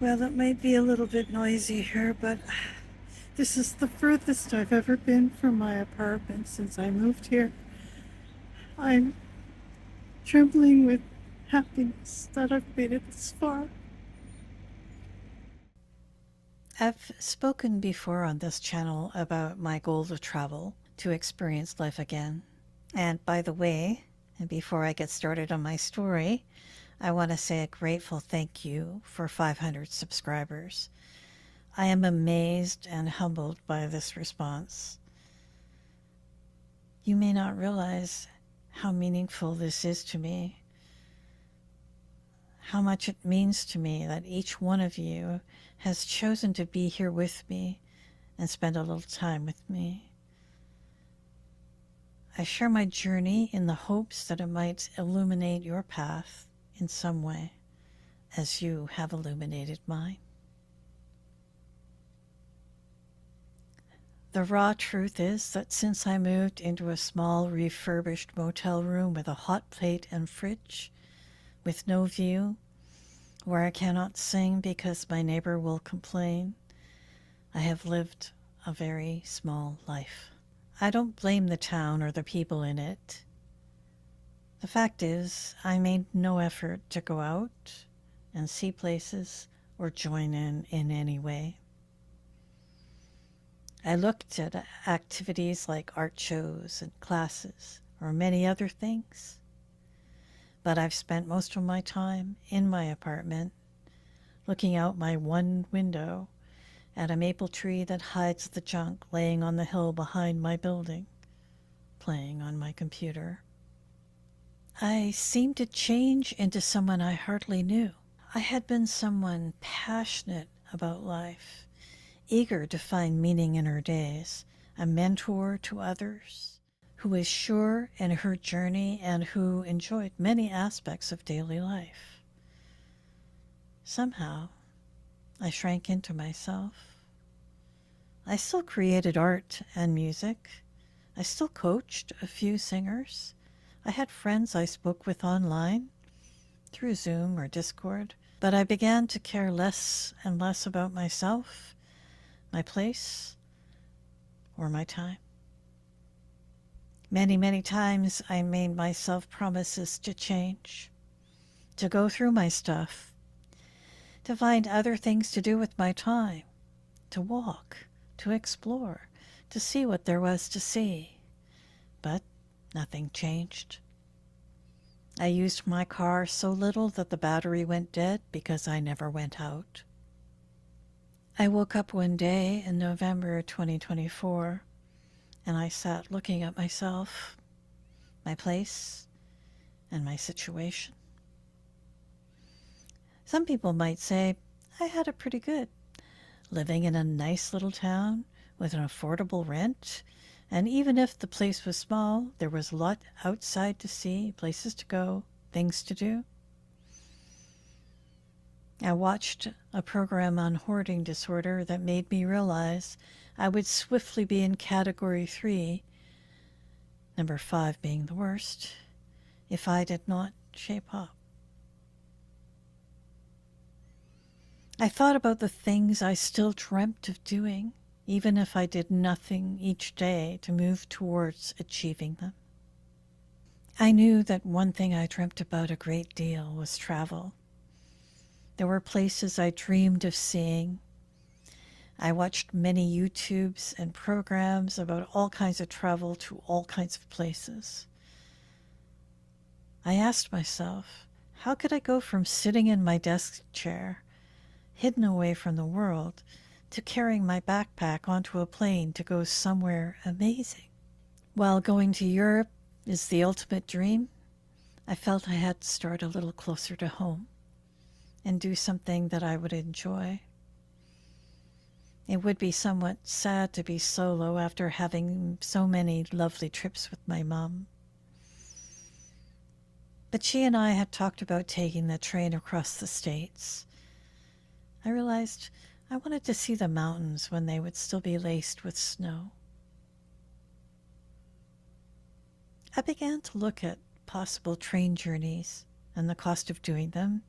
Well, it might be a little bit noisy here, but this is the furthest I've ever been from my apartment since I moved here. I'm trembling with happiness that I've made it this far. I've spoken before on this channel about my goal to travel, to experience life again. And by the way, and before I get started on my story, I want to say a grateful thank you for 500 subscribers. I am amazed and humbled by this response. You may not realize how meaningful this is to me, how much it means to me that each one of you has chosen to be here with me and spend a little time with me. I share my journey in the hopes that it might illuminate your path in some way, as you have illuminated mine. The raw truth is that since I moved into a small refurbished motel room with a hot plate and fridge, with no view, where I cannot sing because my neighbor will complain, I have lived a very small life. I don't blame the town or the people in it. The fact is, I made no effort to go out and see places or join in any way. I looked at activities like art shows and classes or many other things, but I've spent most of my time in my apartment looking out my one window at a maple tree that hides the junk laying on the hill behind my building, playing on my computer. I seemed to change into someone I hardly knew. I had been someone passionate about life, eager to find meaning in her days, a mentor to others, who was sure in her journey and who enjoyed many aspects of daily life. Somehow, I shrank into myself. I still created art and music. I still coached a few singers. I had friends I spoke with online, through Zoom or Discord, but I began to care less and less about myself, my place, or my time. Many, many times I made myself promises to change, to go through my stuff, to find other things to do with my time, to walk, to explore, to see what there was to see. But nothing changed. I used my car so little that the battery went dead because I never went out. I woke up one day in November 2024, and I sat looking at myself, my place, and my situation. Some people might say I had it pretty good, living in a nice little town with an affordable rent, and even if the place was small, there was a lot outside to see, places to go, things to do. I watched a program on hoarding disorder that made me realize I would swiftly be in category 3, number 5 being the worst, if I did not shape up. I thought about the things I still dreamt of doing, even if I did nothing each day to move towards achieving them. I knew that one thing I dreamt about a great deal was travel. There were places I dreamed of seeing. I watched many YouTubes and programs about all kinds of travel to all kinds of places. I asked myself, how could I go from sitting in my desk chair, hidden away from the world, to carrying my backpack onto a plane to go somewhere amazing? While going to Europe is the ultimate dream, I felt I had to start a little closer to home and do something that I would enjoy. It would be somewhat sad to be solo after having so many lovely trips with my mom. But she and I had talked about taking the train across the States. I realized I wanted to see the mountains when they would still be laced with snow. I began to look at possible train journeys and the cost of doing them.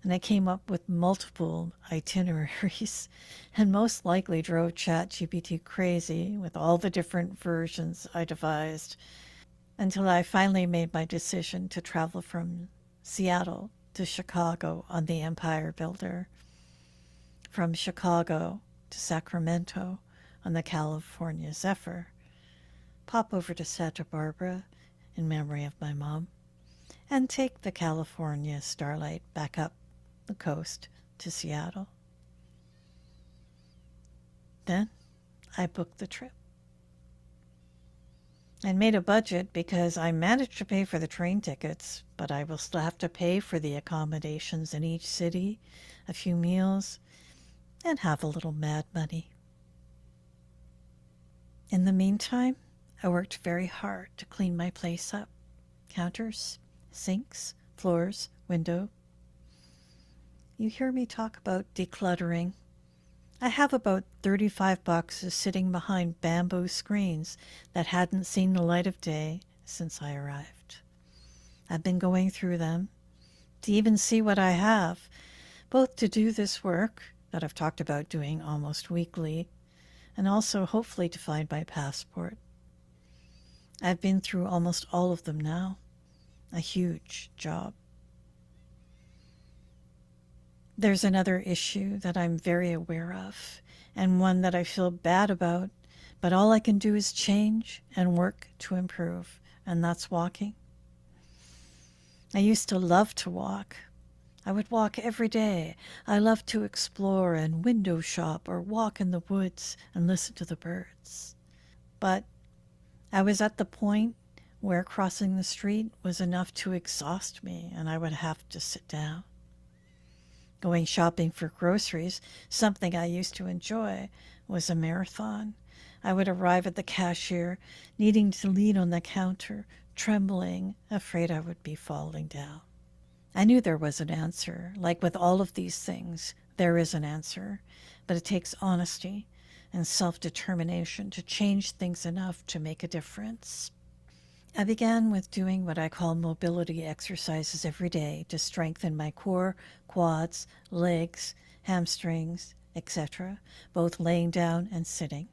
And I came up with multiple itineraries and most likely drove ChatGPT crazy with all the different versions I devised until I finally made my decision to travel from Seattle to Chicago on the Empire Builder, from Chicago to Sacramento on the California Zephyr, pop over to Santa Barbara in memory of my mom, and take the California Starlight back up the coast to Seattle. Then I booked the trip and made a budget because I managed to pay for the train tickets, but I will still have to pay for the accommodations in each city, a few meals, and have a little mad money. In the meantime, I worked very hard to clean my place up. Counters, sinks, floors, window. You hear me talk about decluttering. I have about 35 boxes sitting behind bamboo screens that hadn't seen the light of day since I arrived. I've been going through them to even see what I have, both to do this work that I've talked about doing almost weekly, and also hopefully to find my passport. I've been through almost all of them now. A huge job. There's another issue that I'm very aware of, and one that I feel bad about, but all I can do is change and work to improve, and that's walking. I used to love to walk. I would walk every day. I loved to explore and window shop or walk in the woods and listen to the birds. But I was at the point where crossing the street was enough to exhaust me, and I would have to sit down. Going shopping for groceries, something I used to enjoy, was a marathon. I would arrive at the cashier, needing to lean on the counter, trembling, afraid I would be falling down. I knew there was an answer. Like with all of these things, there is an answer, but it takes honesty and self-determination to change things enough to make a difference. I began with doing what I call mobility exercises every day to strengthen my core, quads, legs, hamstrings, etc., both laying down and sitting.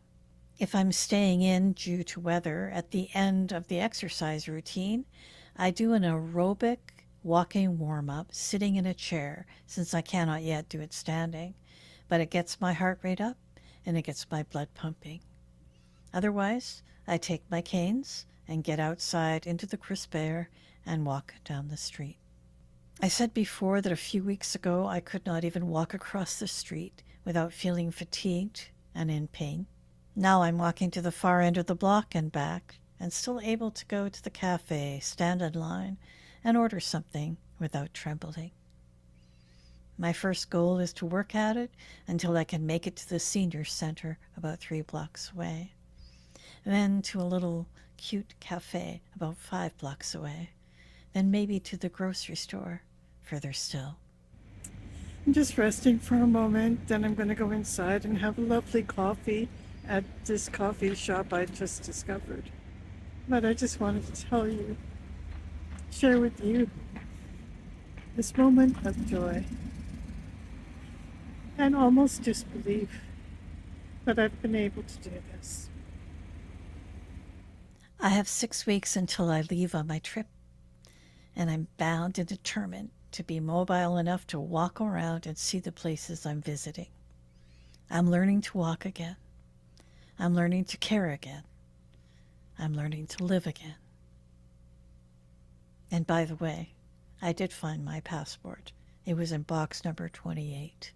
If I'm staying in due to weather, at the end of the exercise routine, I do an aerobic walking warm-up sitting in a chair, since I cannot yet do it standing, but it gets my heart rate up and it gets my blood pumping. Otherwise, I take my canes and get outside into the crisp air and walk down the street. I said before that a few weeks ago I could not even walk across the street without feeling fatigued and in pain. Now I'm walking to the far end of the block and back, and still able to go to the cafe, stand in line, and order something without trembling. My first goal is to work at it until I can make it to the senior center about 3 blocks away, then to a little cute cafe about 5 blocks away, then maybe to the grocery store further still. I'm just resting for a moment, then I'm going to go inside and have a lovely coffee at this coffee shop I just discovered. But I just wanted to tell you, share with you this moment of joy and almost disbelief that I've been able to do this. I have 6 weeks until I leave on my trip, and I'm bound and determined to be mobile enough to walk around and see the places I'm visiting. I'm learning to walk again. I'm learning to care again. I'm learning to live again. And by the way, I did find my passport. It was in box number 28.